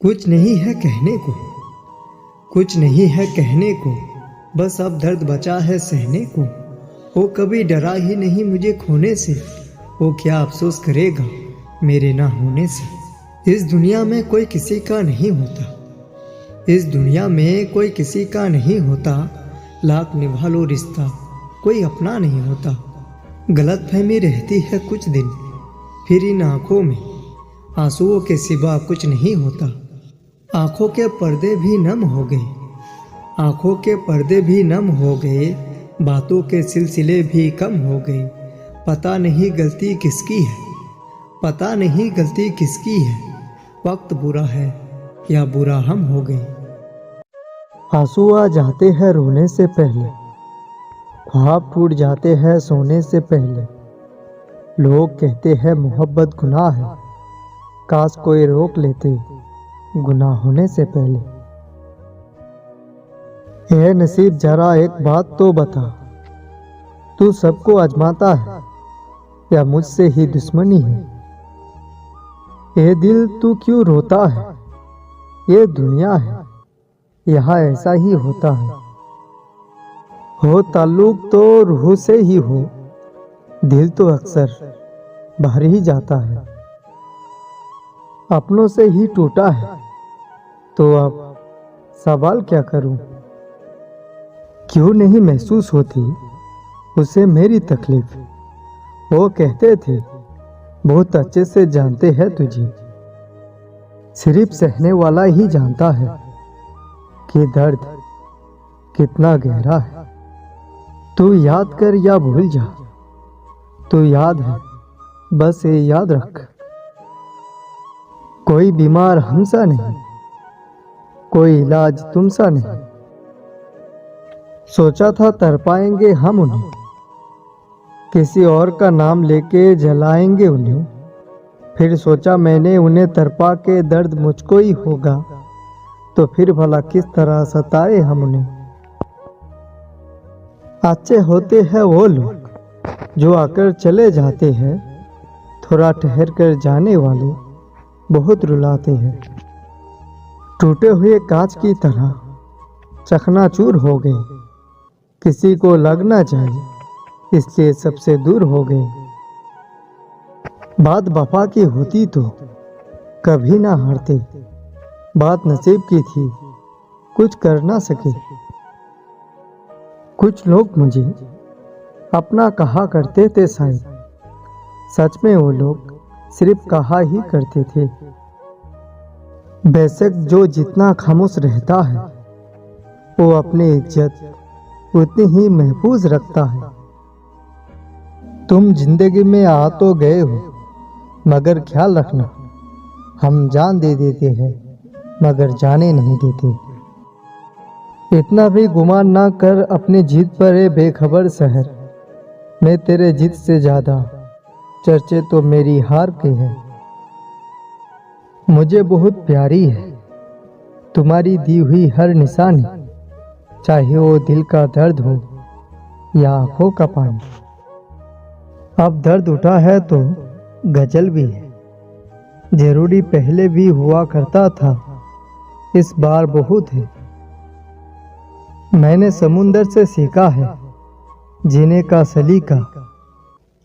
कुछ नहीं है कहने को, कुछ नहीं है कहने को, बस अब दर्द बचा है सहने को। वो कभी डरा ही नहीं मुझे खोने से, वो क्या अफसोस करेगा मेरे ना होने से। इस दुनिया में कोई किसी का नहीं होता, इस दुनिया में कोई किसी का नहीं होता। लाख निभा लो रिश्ता कोई अपना नहीं होता। गलतफहमी रहती है कुछ दिन, फिर इन आंखों में आंसुओं के सिवा कुछ नहीं होता। आंखों के पर्दे भी नम हो गए, आंखों के पर्दे भी नम हो गए, बातों के सिलसिले भी कम हो गए। पता नहीं गलती किसकी है, पता नहीं गलती किसकी है। वक्त बुरा है या बुरा हम हो गए। आंसू आ जाते हैं रोने से पहले, ख्वाब टूट जाते हैं सोने से पहले। लोग कहते हैं मोहब्बत गुनाह है, काश कोई रोक लेते गुनाह होने से पहले। ए नसीब जरा एक बात तो बता, तू सबको आजमाता है या मुझसे ही दुश्मनी है। ए दिल तू क्यों रोता है, ये दुनिया है यहाँ ऐसा ही होता है। हो ताल्लुक तो रूह से ही हो, दिल तो अक्सर बाहर ही जाता है। अपनों से ही टूटा है तो अब सवाल क्या करूं। क्यों नहीं महसूस होती उसे मेरी तकलीफ। वो कहते थे बहुत अच्छे से जानते हैं तुझे, सिर्फ सहने वाला ही जानता है कि दर्द कितना गहरा है। तू याद कर या भूल जा, तू याद है बस ये याद रख। कोई बीमार हमसा नहीं, कोई इलाज तुमसा नहीं। सोचा था तर पाएंगे हम उन्हें, किसी और का नाम लेके जलाएंगे उन्हें। फिर सोचा मैंने उन्हें तरपा के दर्द मुझको ही होगा, तो फिर भला किस तरह सताए हम उन्हें। अच्छे होते हैं वो लोग जो आकर चले जाते हैं, थोड़ा ठहर कर जाने वाले बहुत रुलाते हैं। टूटे हुए कांच की तरह चकनाचूर हो गए, किसी को लगना चाहिए इसलिए सबसे दूर हो गए। बात वफा की होती तो कभी ना हारते, बात नसीब की थी कुछ कर ना सके। कुछ लोग मुझे अपना कहा करते थे शायद, सच में वो लोग सिर्फ कहा ही करते थे। बेशक जो जितना खामोश रहता है वो अपनी इज्जत उतनी ही महफूज रखता है। तुम जिंदगी में आ तो गए हो, मगर ख्याल रखना हम जान दे देते हैं मगर जाने नहीं देते। इतना भी गुमान ना कर अपनी जीत पर ए बेखबर शहर। मैं तेरे जीत से ज्यादा चर्चे तो मेरी हार के हैं। मुझे बहुत प्यारी है तुम्हारी दी हुई हर निशानी, चाहे वो दिल का दर्द हो या आंखों का पानी। अब दर्द उठा है तो गजल भी है, जरूरी पहले भी हुआ करता था, इस बार बहुत है। मैंने समुंदर से सीखा है जीने का सलीका,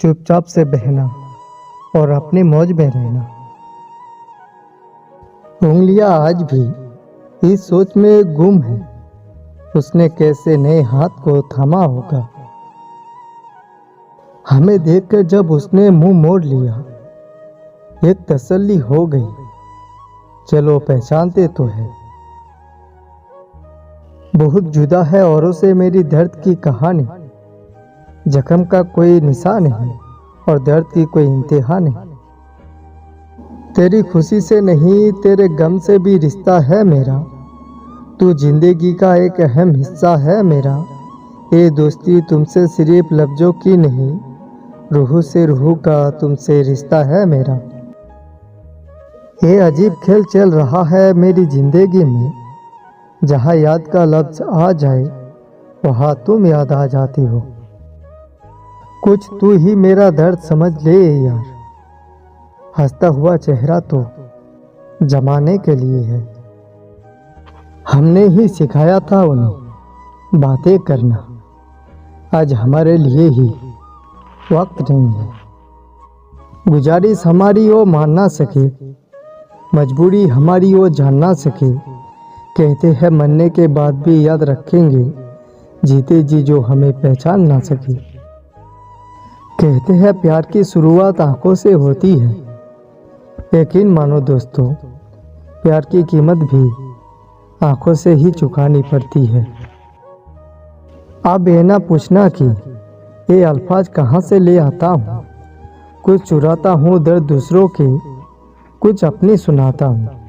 चुपचाप से बहना और अपने मौज में रहना। उंगलियां आज भी इस सोच में गुम है, उसने कैसे नए हाथ को थामा होगा। हमें देखकर जब उसने मुंह मोड़ लिया, एक तसल्ली हो गई, चलो पहचानते तो है। बहुत जुदा है औरों से मेरी दर्द की कहानी, जख्म का कोई निशान नहीं और दर्द की कोई इंतहा नहीं। तेरी खुशी से नहीं तेरे गम से भी रिश्ता है मेरा, तू जिंदगी का एक अहम हिस्सा है मेरा। ये दोस्ती तुमसे सिर्फ लफ्जों की नहीं, रूह से रूह का तुमसे रिश्ता है मेरा। ये अजीब खेल चल रहा है मेरी जिंदगी में, जहाँ याद का लफ्ज आ जाए वहाँ तुम याद आ जाती हो। कुछ तू ही मेरा दर्द समझ ले यार, हंसता हुआ चेहरा तो जमाने के लिए है। हमने ही सिखाया था उन्हें बातें करना, आज हमारे लिए ही वक्त नहीं है। गुजारिश हमारी वो मान ना सके, मजबूरी हमारी वो जान ना सके। कहते हैं मरने के बाद भी याद रखेंगे, जीते जी जो हमें पहचान ना सके। कहते हैं प्यार की शुरुआत आंखों से होती है, यकीन मानो दोस्तों, प्यार की कीमत भी आंखों से ही चुकानी पड़ती है। अब ये ना पूछना कि ये अल्फाज कहाँ से ले आता हूँ, कुछ चुराता हूँ दर्द दूसरों के, कुछ अपनी सुनाता हूँ।